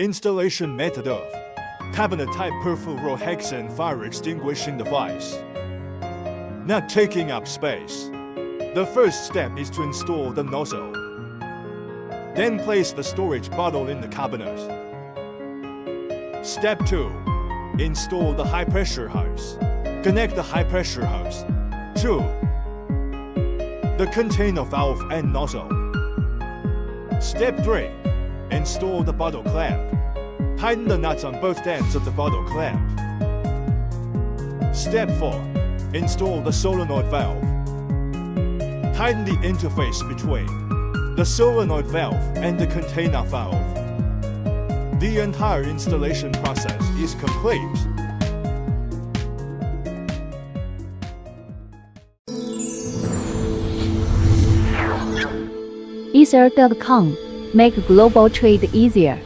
Installation method of cabinet-type perfluorohexane fire extinguishing device. Not taking up space. The first step is to install the nozzle. Then place the storage bottle in the cabinet. Step 2. Install the high-pressure hose. Connect the high-pressure hose to the container valve and nozzle. Step 3. Install the bottle clamp. Tighten the nuts on both ends of the bottle clamp. Step 4. Install the solenoid valve. Tighten the interface between the solenoid valve and the container valve. The entire installation process is complete. Ether.com. Make global trade easier.